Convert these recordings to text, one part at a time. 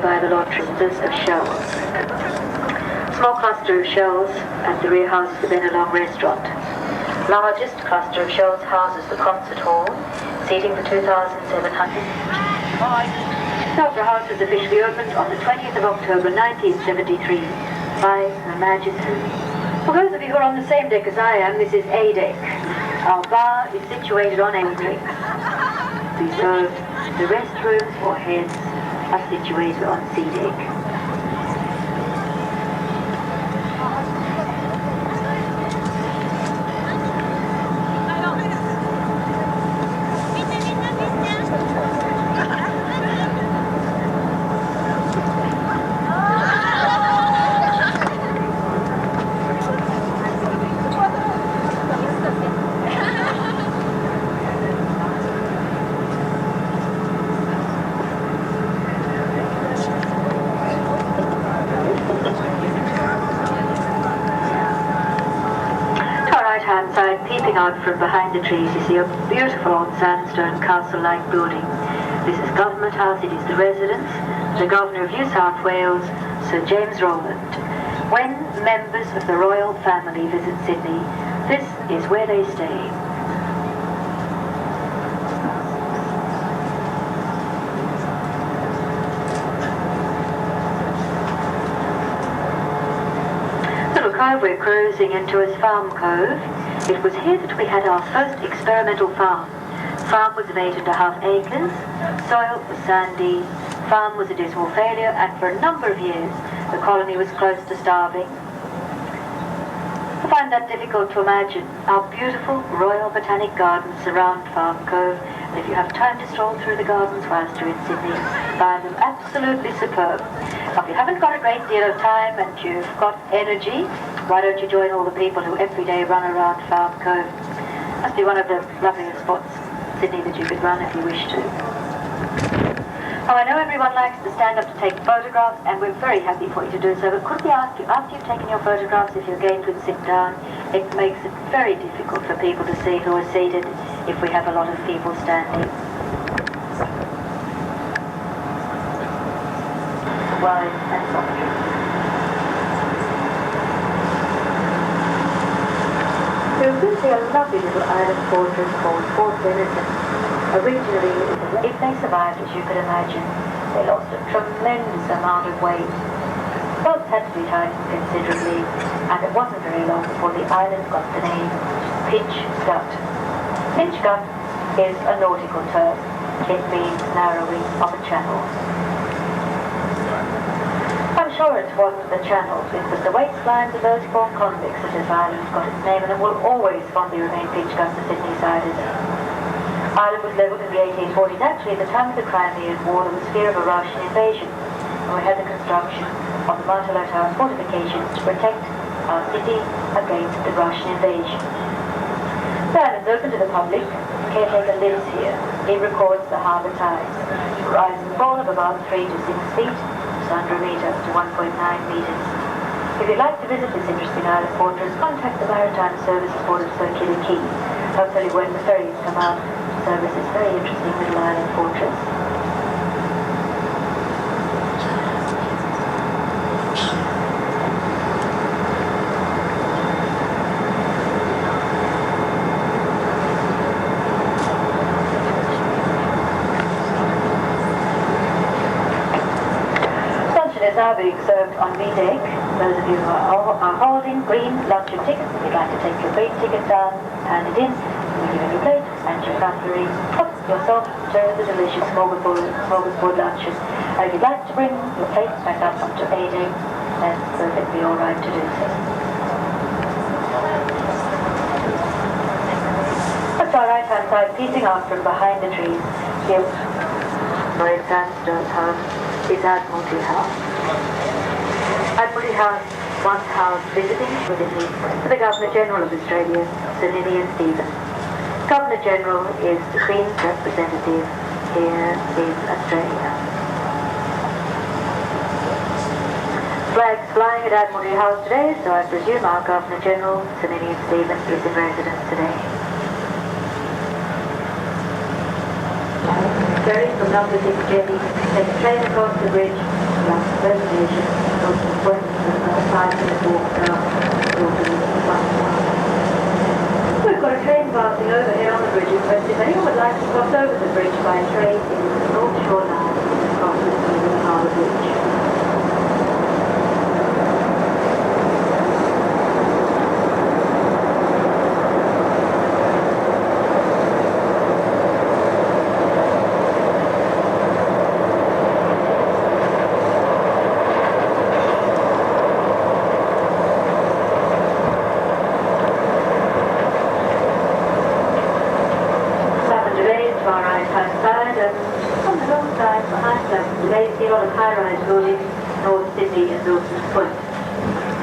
by the lotteries of shells. Small cluster of shells at the rear houses the Benelong restaurant. Largest cluster of shells houses the concert hall, seating for 2,700. The Opera House was officially opened on the 20th of October 1973 by Her Majesty. For those of you who are on the same deck as I am, this is A deck. Our bar is situated on A deck. We serve the restrooms or heads are situated on C deck. Peeping out from behind the trees, you see a beautiful old sandstone castle-like building. This is Government House. It is the residence of the Governor of New South Wales, Sir James Rowland. When members of the royal family visit Sydney, this is where they stay. Little cove we're cruising into is Farm Cove. It was here that we had our first experimental farm. Farm was of 8.5 acres, soil was sandy, farm was a dismal failure, and for a number of years the colony was close to starving. I find that difficult to imagine. Our beautiful Royal Botanic Gardens surround Farm Cove, and if you have time to stroll through the gardens whilst you're in Sydney, find them absolutely superb. Now, if you haven't got a great deal of time and you've got energy, why don't you join all the people who every day run around Farm Cove? Must be one of the loveliest spots in Sydney that you could run if you wish to. Oh, I know everyone likes to stand up to take photographs, and we're very happy for you to do so, but could we ask you, after you've taken your photographs, if you're going to sit down? It makes it very difficult for people to see who are seated if we have a lot of people standing. Wine and soft drinks. There was really a lovely little island fortress called Fort Denison. Originally, if they survived, as you could imagine, they lost a tremendous amount of weight. Boats had to be tightened considerably, and it wasn't very long before the island got the name Pinch Gut. Pinch Gut is a nautical term. It means narrowing of a channel. I'm sure it wasn't the channel, it was the waistlines of those poor convicts that this island got its name, and it will always fondly remain Pinch Gut to Sydney-siders. Ireland was levelled in the 1840s. Actually, at the time of the Crimean War, there was fear of a Russian invasion, and we had the construction of the Martello Tower fortifications to protect our city against the Russian invasion. The island is open to the public. The caretaker lives here. He records the harbour tides. Rise and fall of about 3 to 6 feet, just under a metre to 1.9 metres. If you'd like to visit this interesting island fortress, contact the Maritime Services Board of Circular Quay. I'll tell you when the ferries come out. Service is very interesting little island fortress. Luncheon is now being served on B deck. Those of you who are holding green luncheon tickets, if you'd like to take your green ticket down, hand it in. We give you your plate and your cutlery. Help yourself to the delicious smorgasbord luncheon. If you'd like to bring your plate back up onto A deck, that's perfectly all right to do so. That's our right-hand side, peeping out from behind the trees. Here, Lloyd Sandstone's house is Admiralty House. Admiralty House once housed visiting for the Governor-General of Australia, Sir Ninian Stephen. Governor General is the Queen's representative here in Australia. Flags flying at Admiralty House today, so I presume our Governor General, Sir Ninian Stephen, is in residence today. Ferry from number 6 jetty, take a train across the bridge Presentation, Northern Point, a 5-minute walk down We've got a train passing over here on the bridge in question. If anyone would like to cross over the bridge by train, it is the North Shore Line crosses over the Harbour Bridge.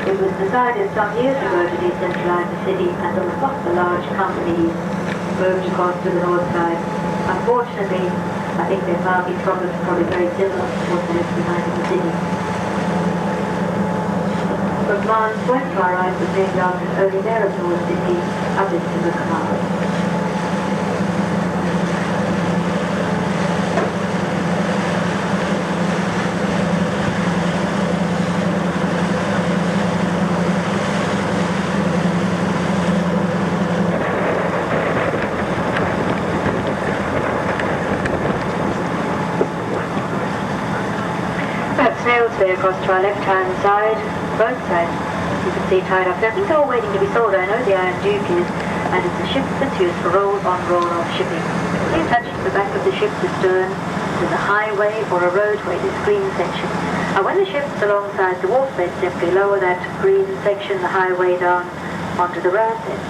It was decided some years ago to decentralize the city, and a lot of the large companies moved across to the north side. Unfortunately, I think their parking problems are probably very similar to what they left behind in the city. From Mars Point to our right was named after an early mayor of North Sydney, up into the canal. Across to our left-hand side, both sides, you can see tied up there. I think they're all waiting to be sold. I know the Iron Duke is, and it's a ship that's used for roll-on, roll-off shipping. See attached to the back of the ship, the stern, there's a highway or a roadway, this green section. And when the ship's alongside the wharf, they simply lower that green section, the highway, down onto the road then.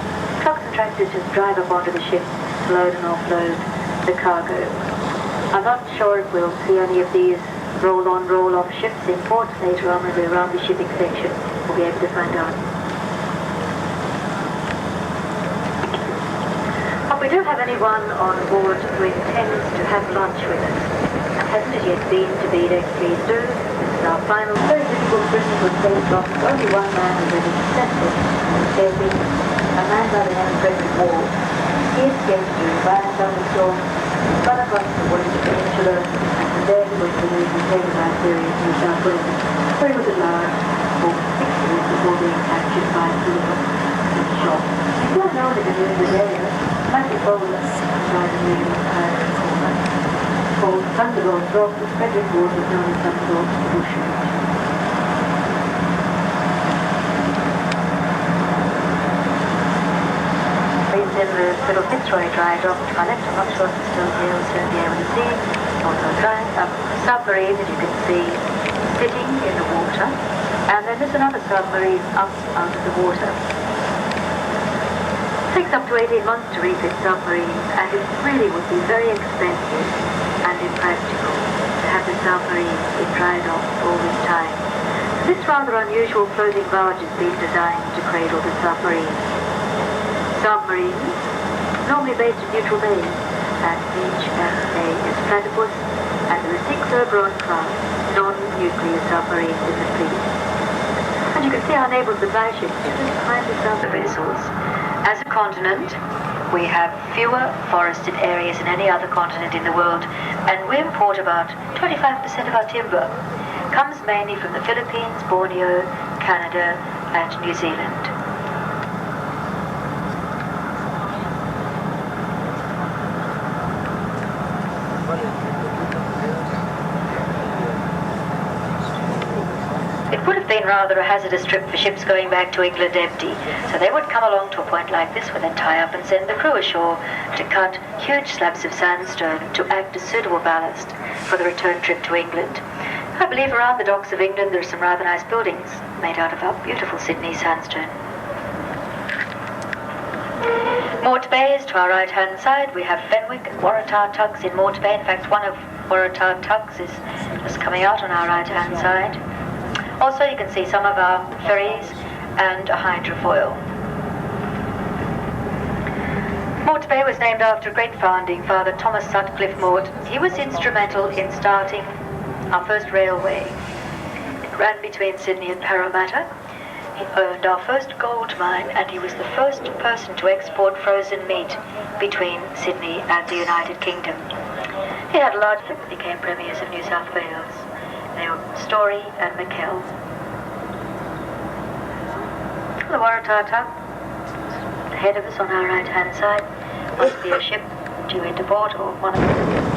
Trucks and tractors just drive up onto the ship to load and offload the cargo. I'm not sure if we'll see any of these roll-on, roll-off ships in port later on when we're around the shipping section. We'll be able to find out. But we don't have anyone on board who intends to have lunch with us. And hasn't it yet been to Bedeck, please do. This is our final, very difficult Britain was faced off. Only one man has really accepted. There's been a man by the name of Frederick Ward. He escaped during violent thunderstorm, got across the Western Peninsula, and from there he went to the Harbour area in New South Wales, where he was at large for 6 years before being captured by a Philippine and shot. It's well known that in this area, Matthew Bowler tried to move his corner. Called Thunderbolt Rock, Frederick Ward was known as Thunderbolt Bushmeat. In the little Fitzroy dry dock to my left, I'm not sure if it's still here, we'll soon be able to see. Also drying up a submarine that you can see sitting in the water, and then there's another submarine up under the water. It takes up to 18 months to refit submarines, and it really would be very expensive and impractical to have the submarine in dry dock all this time. This rather unusual floating barge has been designed to cradle the submarine. Submarines, normally based in Neutral Bay, and HMA is Platypus, and there are 6 Oberon class non-nuclear submarines in the fleet. And you can see our naval supply ships just behind the submarine vessels. As a continent, we have fewer forested areas than any other continent in the world, and we import about 25% of our timber. Comes mainly from the Philippines, Borneo, Canada, and New Zealand. It would have been rather a hazardous trip for ships going back to England empty, so they would come along to a point like this where they'd tie up and send the crew ashore to cut huge slabs of sandstone to act as suitable ballast for the return trip to England. I believe around the docks of England there are some rather nice buildings made out of our beautiful Sydney sandstone. Mort Bay is to our right-hand side. We have Fenwick and Waratah tugs in Mort Bay. In fact, one of Waratah tugs is just coming out on our right-hand side. Also, you can see some of our ferries and a hydrofoil. Mort Bay was named after a great founding father, Thomas Sutcliffe Mort. He was instrumental in starting our first railway. It ran between Sydney and Parramatta. He owned our first gold mine, and he was the first person to export frozen meat between Sydney and the United Kingdom. He had a large that became premiers of New South Wales. near Story and McKell. The Waratata, ahead of us on our right-hand side, must be a ship due into port or one of them.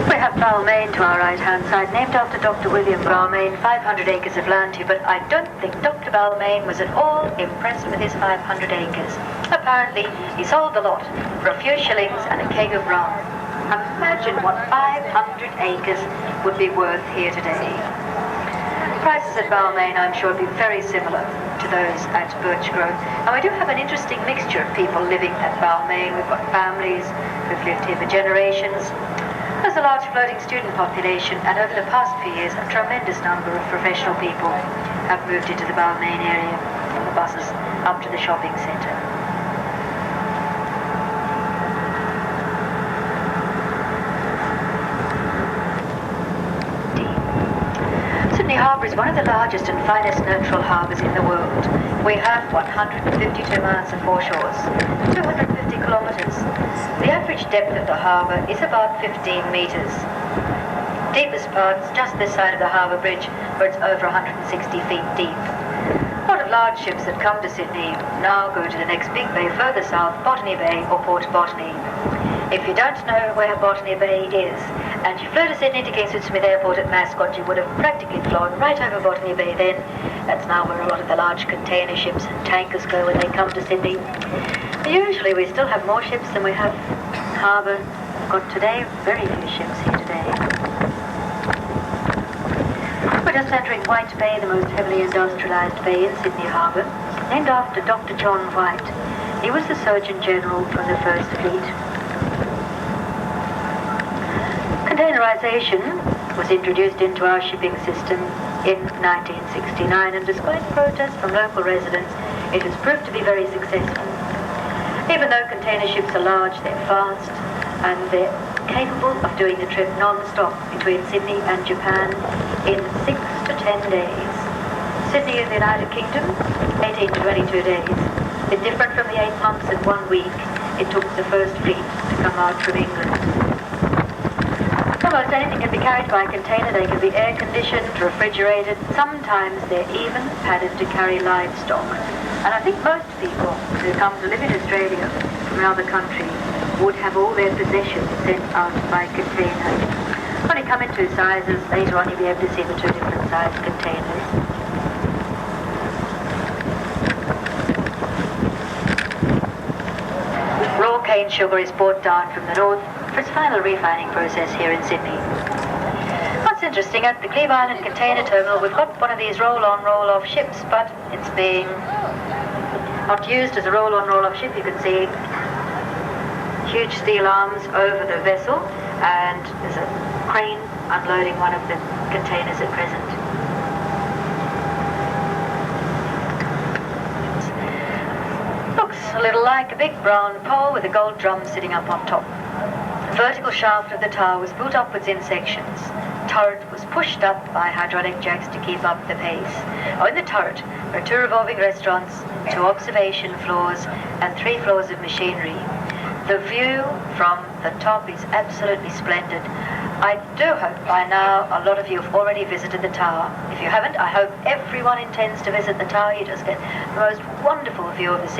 We have Balmain to our right-hand side, named after Dr. William Balmain, 500 acres of land here, but I don't think Dr. Balmain was at all impressed with his 500 acres. Apparently, he sold the lot for a few shillings and a keg of rum. Imagine what 500 acres would be worth here today. Prices at Balmain, I'm sure, would be very similar to those at Birchgrove. And we do have an interesting mixture of people living at Balmain. We've got families who've lived here for generations. There's a large floating student population, and over the past few years, a tremendous number of professional people have moved into the Balmain area from the buses up to the shopping centre. Sydney Harbour is one of the largest and finest natural harbours in the world. We have 152 miles of foreshores, 250 kilometres. The average depth of the harbour is about 15 metres. Deepest parts just this side of the harbour bridge, where it's over 160 feet deep. A lot of large ships that come to Sydney now go to the next big bay further south, Botany Bay or Port Botany. If you don't know where Botany Bay is, and you flew to Sydney to King Smith Airport at Mascot, you would have practically flown right over Botany Bay then. That's now where a lot of the large container ships and tankers go when they come to Sydney. Usually we still have more ships than we have harbour. We've got today very few ships here today. We're just entering White Bay, the most heavily industrialised bay in Sydney Harbour, named after Dr. John White. He was the Surgeon General from the First Fleet. Containerisation was introduced into our shipping system in 1969, and despite protests from local residents, it has proved to be very successful. Even though container ships are large, they're fast, and they're capable of doing the trip non-stop between Sydney and Japan in 6 to 10 days. Sydney in the United Kingdom, 18 to 22 days. It's different from the 8 months and 1 week it took the First Fleet to come out from England. Almost anything can be carried by a container. They can be air-conditioned, refrigerated. Sometimes they're even padded to carry livestock. And I think most people who come to live in Australia from another country would have all their possessions sent out by container. When you come in 2 sizes, later on you'll be able to see the 2 different size containers. Raw cane sugar is brought down from the north for its final refining process here in Sydney. What's interesting, at the Cleve Island Container Terminal we've got one of these roll-on, roll-off ships, but it's being not used as a roll-on, roll-off ship. You can see huge steel arms over the vessel, and there's a crane unloading one of the containers at present. Looks a little like a big brown pole with a gold drum sitting up on top. The vertical shaft of the tower was built upwards in sections. Turret was pushed up by hydraulic jacks to keep up the pace. In the turret are 2 revolving restaurants, 2 observation floors, and 3 floors of machinery. The view from the top is absolutely splendid. I do hope by now a lot of you have already visited the tower. If you haven't, I hope everyone intends to visit the tower. You just get the most wonderful view of the city.